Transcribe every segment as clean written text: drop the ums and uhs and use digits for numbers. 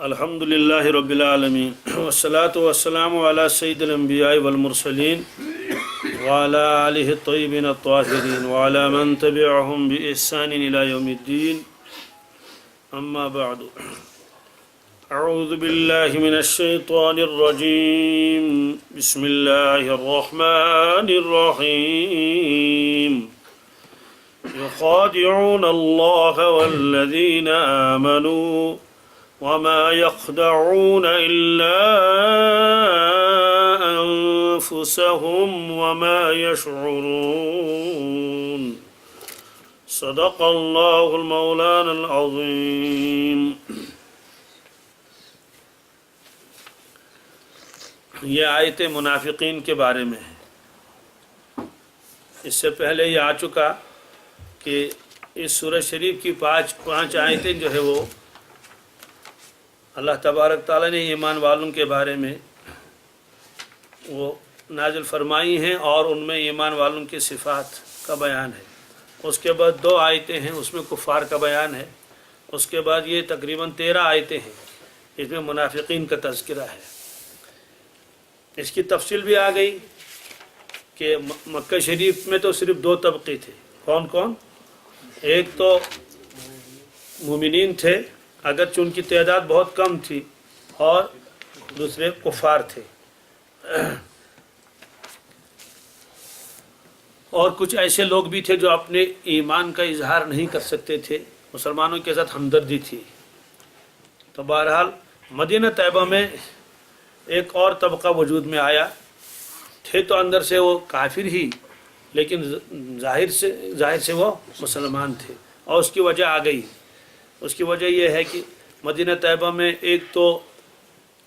الحمد لله رب العالمين والصلاة والسلام على سيد الأنبياء والمرسلين وعلى آله الطيبين الطاهرين وعلى من تبعهم بإحسان إلى يوم الدين أما بعد أعوذ بالله من الشيطان الرجيم بسم الله الرحمن الرحيم يخادعون الله والذين آمنوا وما يخدعون إلا أنفسهم وما يشعرون صدق الله المولانا العظيم. یہ آیت منافقین کے بارے میں ہے. اس سے پہلے یہ آ چکا کہ اس سورہ شریف کی پانچ آیتیں جو ہے وہ اللہ تبارک تعالیٰ نے ایمان والوں کے بارے میں وہ نازل فرمائی ہیں اور ان میں ایمان والوں کی صفات کا بیان ہے. اس کے بعد 2 آیتیں ہیں، اس میں کفار کا بیان ہے. اس کے بعد یہ تقریباً 13 آیتیں ہیں، اس میں منافقین کا تذکرہ ہے. اس کی تفصیل بھی آ گئی کہ مکہ شریف میں تو صرف 2 طبقے تھے. کون کون؟ ایک تو مومنین تھے اگرچہ ان کی تعداد بہت کم تھی، اور دوسرے کفار تھے. اور کچھ ایسے لوگ بھی تھے جو اپنے ایمان کا اظہار نہیں کر سکتے تھے، مسلمانوں کے ساتھ ہمدردی تھی. تو بہرحال مدینہ طیبہ میں ایک اور طبقہ وجود میں آیا. تھے تو اندر سے وہ کافر ہی، لیکن ظاہر سے وہ مسلمان تھے، اور اس کی وجہ آ گئی. اس کی وجہ یہ ہے کہ مدینہ طیبہ میں ایک تو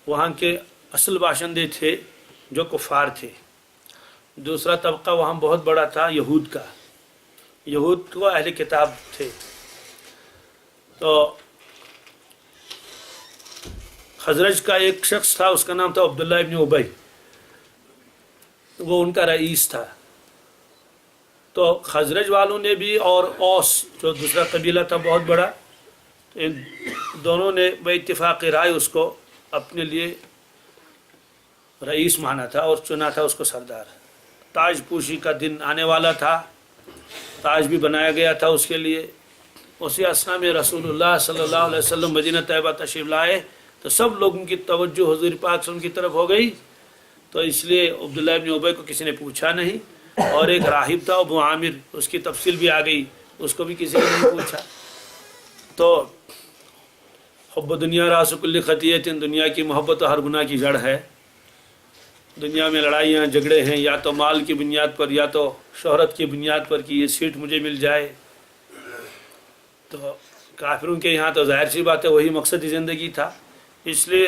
وہاں کے اصل باشندے تھے جو کفار تھے. دوسرا طبقہ وہاں بہت بڑا تھا یہود کا. یہود کو اہل کتاب تھے. تو خزرج کا ایک شخص تھا، اس کا نام تھا عبداللہ ابن ابی، وہ ان کا رئیس تھا. تو خزرج والوں نے بھی اور اوس جو دوسرا قبیلہ تھا بہت بڑا، ان دونوں نے بے اتفاق رائے اس کو اپنے لیے رئیس مانا تھا اور چنا تھا اس کو سردار. تاج پوشی کا دن آنے والا تھا، تاج بھی بنایا گیا تھا اس کے لیے. اسی اثنا میں رسول اللہ صلی اللہ علیہ وسلم مدینہ طیبہ تشریف لائے تو سب لوگوں کی توجہ حضور پاک صلی اللہ علیہ وسلم کی طرف ہو گئی. تو اس لیے عبداللہ ابن ابی کو کسی نے پوچھا نہیں، اور ایک راہب تھا ابو عامر، اس کی تفصیل بھی آ گئی، اس کو بھی کسی نے نہیں پوچھا. تو حب دنیا راس کل خطیۃ، دنیا کی محبت ہر گناہ کی جڑ ہے. دنیا میں لڑائیاں جھگڑے ہیں، یا تو مال کی بنیاد پر یا تو شہرت کی بنیاد پر کہ یہ سیٹ مجھے مل جائے. تو کافروں کے یہاں تو ظاہر سی بات ہے وہی مقصد زندگی تھا. اس لیے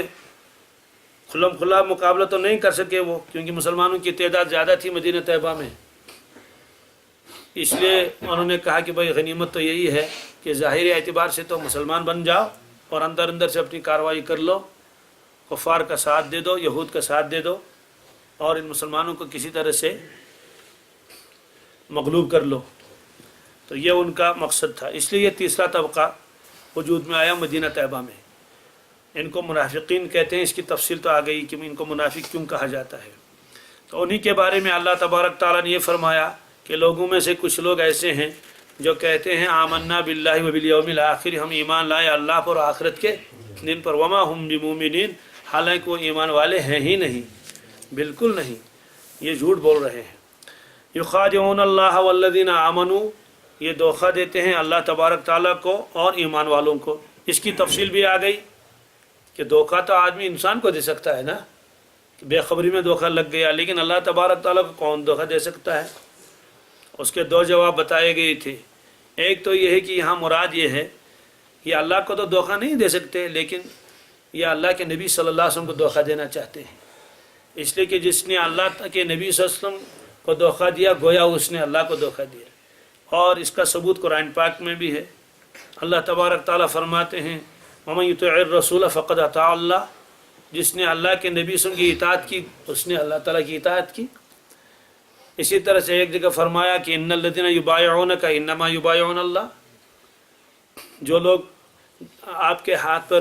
کھلم کھلا مقابلہ تو نہیں کر سکے وہ، کیونکہ مسلمانوں کی تعداد زیادہ تھی مدینہ طیبہ میں. اس لیے انہوں نے کہا کہ بھائی غنیمت تو یہی ہے کہ ظاہری اعتبار سے تو مسلمان بن جاؤ اور اندر سے اپنی کارروائی کر لو، کفار کا ساتھ دے دو، یہود کا ساتھ دے دو، اور ان مسلمانوں کو کسی طرح سے مغلوب کر لو. تو یہ ان کا مقصد تھا. اس لیے یہ تیسرا طبقہ وجود میں آیا مدینہ طیبہ میں. ان کو منافقین کہتے ہیں. اس کی تفصیل تو آ گئی کہ ان کو منافق کیوں کہا جاتا ہے. تو انہی کے بارے میں اللہ تبارک تعالیٰ نے یہ فرمایا کہ لوگوں میں سے کچھ لوگ ایسے ہیں جو کہتے ہیں آمنا باللہ و بالیوم الآخر، ہم ایمان لائے اللہ پر اور آخرت کے دن پر. وما ہم بمومنین، حالانکہ وہ ایمان والے ہیں ہی نہیں، بالکل نہیں، یہ جھوٹ بول رہے ہیں. یخادعون اللہ والذین آمنوا، یہ دھوکہ دیتے ہیں اللہ تبارک تعالیٰ کو اور ایمان والوں کو. اس کی تفصیل بھی آ گئی کہ دھوکہ تو آدمی انسان کو دے سکتا ہے نا، کہ بے خبری میں دھوکہ لگ گیا، لیکن اللہ تبارک تعالیٰ کو کون دھوکہ دے سکتا ہے؟ اس کے 2 جواب بتائے گئے تھے. ایک تو یہ ہے کہ یہاں مراد یہ ہے کہ اللہ کو تو دھوکہ نہیں دے سکتے، لیکن یہ اللہ کے نبی صلی اللہ علیہ وسلم کو دھوکہ دینا چاہتے ہیں. اس لیے کہ جس نے اللہ کے نبی صلی اللہ علیہ وسلم کو دھوکہ دیا گویا اس نے اللہ کو دھوکہ دیا. اور اس کا ثبوت قرآن پاک میں بھی ہے. اللہ تبارک تعالیٰ فرماتے ہیں وَمَن يُطِعِ الرَّسُولَ فَقَدْ أَطَاعَ اللَّهَ، جس نے اللہ کے نبی صلی اللہ علیہ وسلم کی اطاعت کی اس نے اللہ تعالیٰ کی اطاعت کی. اسی طرح سے ایک جگہ فرمایا کہ ان الذین یبایعونک انما یبایعون اللہ، جو لوگ آپ کے ہاتھ پر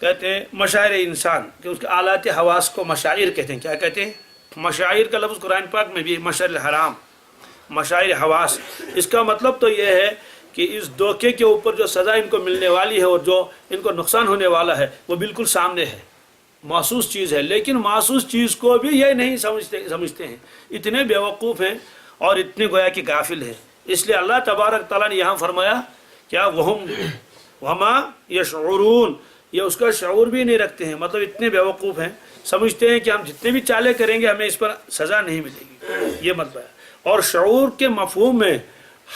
کہتے ہیں مشاعر انسان کہ اس کے آلات حواس کو مشاعر کہتے ہیں. کیا کہتے ہیں؟ مشاعر کا لفظ قرآن پاک میں بھی مشعر الحرام، مشاعر حواس. اس کا مطلب تو یہ ہے کہ اس دھوکے کے اوپر جو سزا ان کو ملنے والی ہے اور جو ان کو نقصان ہونے والا ہے وہ بالکل سامنے ہے، محسوس چیز ہے. لیکن محسوس چیز کو بھی یہ نہیں سمجھتے ہیں، اتنے بیوقوف ہیں اور اتنے گویا کہ غافل ہیں. اس لیے اللہ تبارک تعالیٰ نے یہاں فرمایا کیا وما یشعرون، یہ اس کا شعور بھی نہیں رکھتے ہیں. مطلب اتنے بیوقوف ہیں، سمجھتے ہیں کہ ہم جتنے بھی چالے کریں گے ہمیں اس پر سزا نہیں ملے گی. یہ مطلب ہے. اور شعور کے مفہوم میں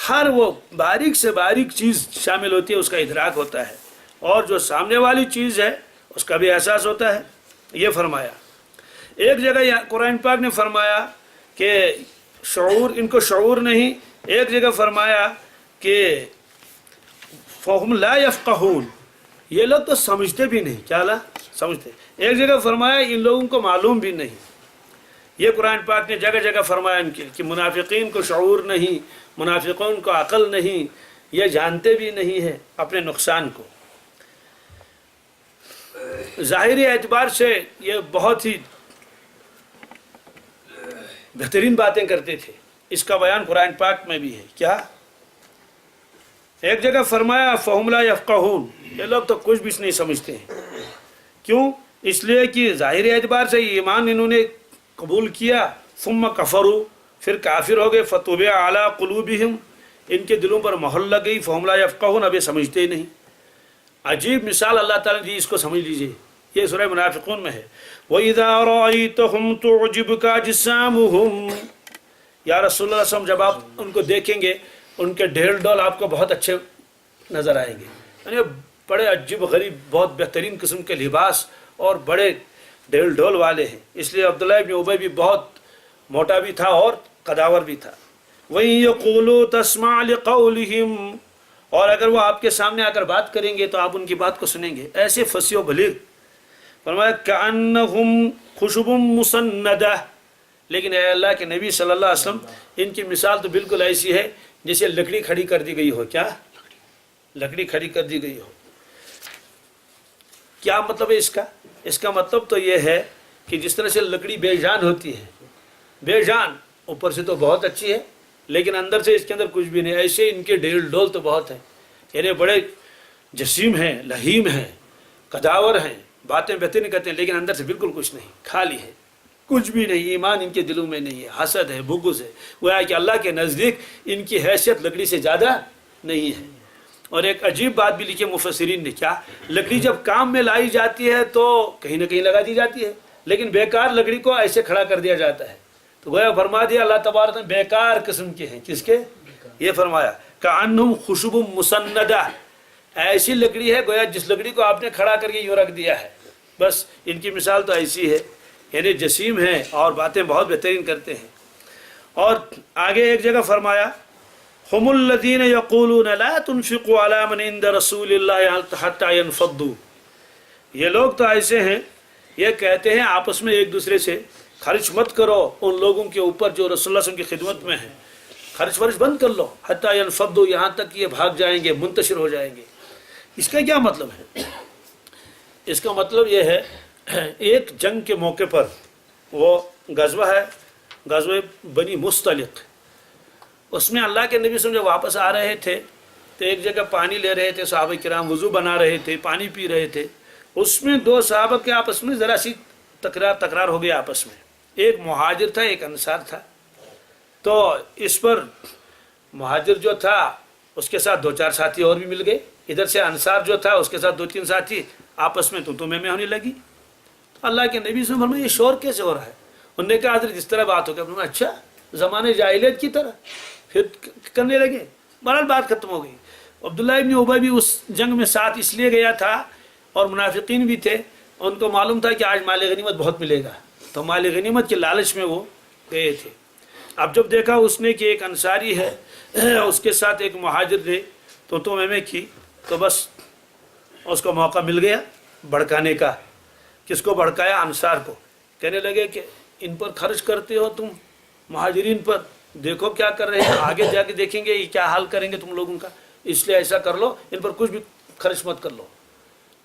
ہر وہ باریک سے باریک چیز شامل ہوتی ہے، اس کا ادراک ہوتا ہے، اور جو سامنے والی چیز ہے اس کا بھی احساس ہوتا ہے. یہ فرمایا. ایک جگہ قرآن پاک نے فرمایا کہ شعور، ان کو شعور نہیں. ایک جگہ فرمایا کہ فَهُمْ لَا يَفْقَهُونَ، یہ لوگ تو سمجھتے بھی نہیں. کیا سمجھتے؟ ایک جگہ فرمایا ان لوگوں کو معلوم بھی نہیں. یہ قرآن پاک نے جگہ جگہ فرمایا ان کے کہ منافقین کو شعور نہیں، منافقین کو عقل نہیں، یہ جانتے بھی نہیں ہیں اپنے نقصان کو. ظاہری اعتبار سے یہ بہت ہی بہترین باتیں کرتے تھے. اس کا بیان قرآن پاک میں بھی ہے. کیا؟ ایک جگہ فرمایا فَهُمْ لَا يَفْقَهُونَ، یہ لوگ تو کچھ بھی نہیں سمجھتے ہیں. کیوں؟ اس لیے کہ ظاہری اعتبار سے ایمان انہوں نے قبول کیا، ثم کفروا، پھر کافر ہو گئے، فَطُبِعَ عَلَىٰ قُلُوبِهِمْ، ان کے دلوں پر مہر لگ گئی. فَهُمْ لَا يَفْقَهُونَ، اب یہ سمجھتے ہی نہیں. عجیب مثال اللہ تعالیٰ نے دی، اس کو سمجھ لیجئے. یہ سورہ منافقون میں ہے. وَإِذَا رَأَيْتَهُمْ تُعْجِبُكَ أَجْسَامُهُمْ، یا رسول اللہ صلی اللہ علیہ وسلم جب آپ ان کو دیکھیں گے ان کے ڈھیل ڈول آپ کو بہت اچھے نظر آئیں گے. یعنی بڑے عجیب غریب بہت بہترین قسم کے لباس اور بڑے ڈھیل ڈول والے ہیں. اس لیے عبداللہ ابن ابی بھی بہت موٹا بھی تھا اور قداور بھی تھا. وَإِن يَقُولُوا تَسْمَعْ لِقَوْلِهِمْ، اور اگر وہ آپ کے سامنے آ کر بات کریں گے تو آپ ان کی بات کو سنیں گے. ایسے فصیح و بلیغ. فرمایا كَأَنَّهُمْ خُشُبٌ مُّسَنَّدَةٌ، لیکن اے اللہ کے نبی صلی اللہ علیہ وسلم ان کی مثال تو بالکل ایسی ہے جیسے لکڑی کھڑی کر دی گئی ہو. کیا؟ لکڑی کھڑی کر دی گئی ہو. کیا مطلب ہے اس کا؟ اس کا مطلب تو یہ ہے کہ جس طرح سے لکڑی بے جان ہوتی ہے، بے جان، اوپر سے تو بہت اچھی ہے لیکن اندر سے اس کے اندر کچھ بھی نہیں، ایسے ان کے ڈھیل ڈول تو بہت ہیں. یعنی بڑے جسیم ہیں، لہیم ہیں، قداور ہیں، باتیں بہترین کرتے ہیں لیکن اندر سے بالکل کچھ نہیں، خالی ہے، کچھ بھی نہیں. ایمان ان کے دلوں میں نہیں ہے، حسد ہے، بغض ہے. وہ ہے کہ اللہ کے نزدیک ان کی حیثیت لکڑی سے زیادہ نہیں ہے. اور ایک عجیب بات بھی لکھی مفسرین نے. کیا؟ لکڑی جب کام میں لائی جاتی ہے تو کہیں نہ کہیں لگا دی جاتی ہے، لیکن بیکار لکڑی کو ایسے کھڑا کر دیا جاتا ہے. تو گویا فرما دیا اللہ تبارک نے بیکار قسم کے ہیں. کس کے؟ یہ فرمایا کأنہم خشب مسندہ، ایسی لکڑی ہے گویا جس لکڑی کو آپ نے کھڑا کر کے یوں رکھ دیا ہے. بس ان کی مثال تو ایسی ہے. یعنی جسیم ہیں اور باتیں بہت بہترین کرتے ہیں. اور آگے ایک جگہ فرمایا هم الذين يقولون لا تنفقوا على من عند رسول الله حتى ينفضوا، یہ لوگ تو ایسے ہیں یہ کہتے ہیں آپس میں ایک دوسرے سے خرچ مت کرو ان لوگوں کے اوپر جو رسول اللہ صلی اللہ علیہ وسلم کی خدمت میں ہیں، خرچ ورچ بند کر لو، حتى ينفضوا، یہاں تک کہ یہ بھاگ جائیں گے، منتشر ہو جائیں گے. اس کا کیا مطلب ہے؟ اس کا مطلب یہ ہے ایک جنگ کے موقع پر، وہ غزوہ ہے، غزوہ بنی مستلق، اس میں اللہ کے نبی جب واپس آ رہے تھے تو ایک جگہ پانی لے رہے تھے، صحابہ کرام وضو بنا رہے تھے، پانی پی رہے تھے. اس میں دو صحابہ کے آپس میں ذرا سی تکرار ہو گیا آپس میں. ایک مہاجر تھا، ایک انصار تھا. تو اس پر مہاجر جو تھا اس کے ساتھ دو چار ساتھی اور بھی مل گئے، ادھر سے انصار جو تھا اس کے ساتھ دو تین ساتھی، آپس میں تو میں ہونے لگی. تو اللہ کے نبی سے فرمایا یہ شور کیسے ہو رہا ہے؟ انہوں نے کہا حضرت اس طرح بات ہو گئی. اچھا، زمانے جاہلیت کی طرح. پھر کرنے لگے. بہرحال بات ختم ہو گئی. عبداللہ ابن ابی بھی اس جنگ میں ساتھ اس لیے گیا تھا اور منافقین بھی تھے، ان کو معلوم تھا کہ آج مال غنیمت بہت ملے گا، تو مال غنیمت کے لالچ میں وہ گئے تھے. اب جب دیکھا اس نے کہ ایک انصاری ہے اس کے ساتھ ایک مہاجر نے تو میں کی، تو بس اس کو موقع مل گیا بھڑکانے کا. کس کو بھڑکایا؟ انصار کو. کہنے لگے کہ ان پر خرچ کرتے ہو تم مہاجرین پر، دیکھو کیا کر رہے ہیں، آگے جا کے دیکھیں گے یہ کیا حال کریں گے تم لوگوں کا، اس لیے ایسا کر لو، ان پر کچھ بھی خرچ مت کر لو.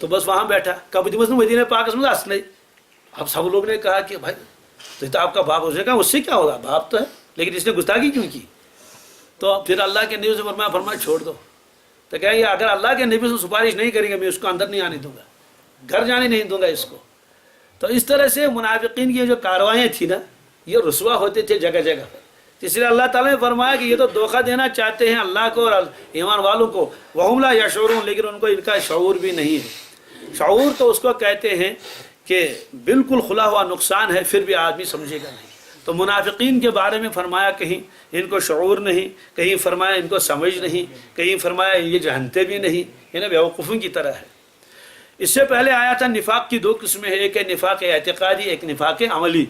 تو بس وہاں بیٹھا کبھی مدینہ پاک میں ہنس نہیں. اب سب لوگ نے کہا کہ بھائی تو آپ کا باپ ہو جائے گا, اس سے کیا ہوگا, باپ تو ہے لیکن اس نے گستاخی کیوں کی. تو پھر اللہ کے نبی سے فرمایا چھوڑ دو. تو کہیں گے اگر اللہ کے نبی سے سفارش نہیں کریں گے میں اس کو اندر نہیں آنے دوں گا, گھر جانے نہیں دوں گا اس کو. تو اس طرح سے منافقین کی جو کاروائیں تھیں نا یہ رسوا ہوتے تھے جگہ جگہ پر. اس لیے اللہ تعالیٰ نے فرمایا کہ یہ تو دھوکہ دینا چاہتے ہیں اللہ کو اور ایمان والوں کو, وَهُمْ لَا يَشْعُرُونَ, لیکن ان کو ان کا شعور بھی نہیں ہے. شعور تو اس کو کہتے ہیں کہ بالکل کھلا ہوا نقصان ہے پھر بھی آدمی سمجھے گا نہیں. تو منافقین کے بارے میں فرمایا کہیں ان کو شعور نہیں, کہیں فرمایا ان کو سمجھ نہیں, کہیں فرمایا یہ جانتے بھی نہیں, یہ بیوقوفوں کی طرح ہے. اس سے پہلے آیا تھا نفاق کی دو قسمیں ہیں, ایک ہے نفاق اعتقادی, ایک نفاق عملی.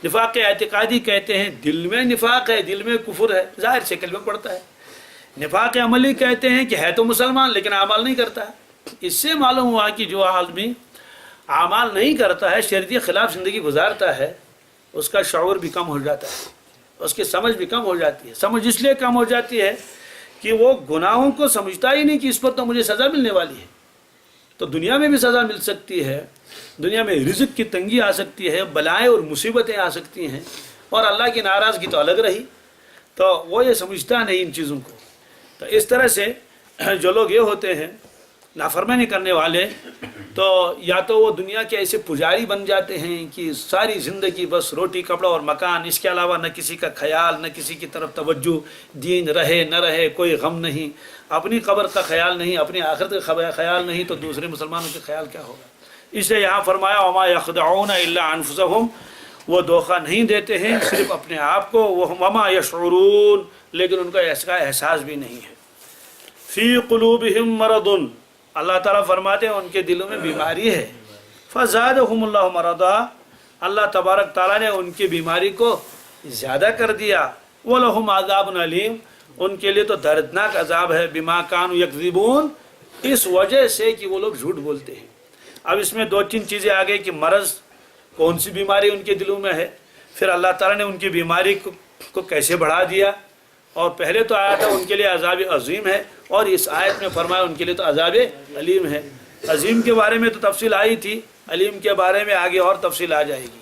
نفاق اعتقادی کہتے ہیں دل میں نفاق ہے, دل میں کفر ہے, ظاہر سے کلمہ پڑتا ہے. نفاق عملی کہتے ہیں کہ ہے تو مسلمان لیکن اعمال نہیں کرتا ہے. اس سے معلوم ہوا کہ جو آدمی اعمال نہیں کرتا ہے, شریعت کے خلاف زندگی گزارتا ہے, اس کا شعور بھی کم ہو جاتا ہے, اس کی سمجھ بھی کم ہو جاتی ہے. سمجھ اس لیے کم ہو جاتی ہے کہ وہ گناہوں کو سمجھتا ہی نہیں کہ اس پر تو مجھے سزا ملنے والی ہے. تو دنیا میں بھی سزا مل سکتی ہے, دنیا میں رزق کی تنگی آ سکتی ہے, بلائیں اور مصیبتیں آ سکتی ہیں, اور اللہ کی ناراضگی تو الگ رہی. تو وہ یہ سمجھتا نہیں ان چیزوں کو. تو اس طرح سے جو لوگ یہ ہوتے ہیں نافرمانی کرنے والے, تو یا تو وہ دنیا کے ایسے پجاری بن جاتے ہیں کہ ساری زندگی بس روٹی کپڑا اور مکان, اس کے علاوہ نہ کسی کا خیال, نہ کسی کی طرف توجہ, دین رہے نہ رہے کوئی غم نہیں, اپنی قبر کا خیال نہیں, اپنی آخرت کا خیال نہیں, تو دوسرے مسلمانوں کا خیال کیا ہوگا. اس لیے یہاں فرمایا وما یخدعون الا انفسهم, وہ دھوکہ نہیں دیتے ہیں صرف اپنے آپ کو, وما یشعرون, لیکن ان کا ایسا احساس بھی نہیں ہے. فی قلوبہم مرض, اللہ تعالیٰ فرماتے ہیں ان کے دلوں میں بیماری ہے. فزادہم اللہ مرضا, اللہ تبارک تعالیٰ نے ان کی بیماری کو زیادہ کر دیا. ولہم عذاب علیم, ان کے لیے تو دردناک عذاب ہے. بما کانوا یکذبون, اس وجہ سے کہ وہ لوگ جھوٹ بولتے ہیں. اب اس میں دو تین چیزیں آ گئی کہ مرض کون سی بیماری ان کے دلوں میں ہے, پھر اللہ تعالیٰ نے ان کی بیماری کو کیسے بڑھا دیا, اور پہلے تو آیا تھا ان کے لیے عذاب عظیم ہے, اور اس آیت میں فرمایا ان کے لیے تو عذاب علیم ہے. عظیم کے بارے میں تو تفصیل آئی تھی, علیم کے بارے میں آگے اور تفصیل آ جائے گی.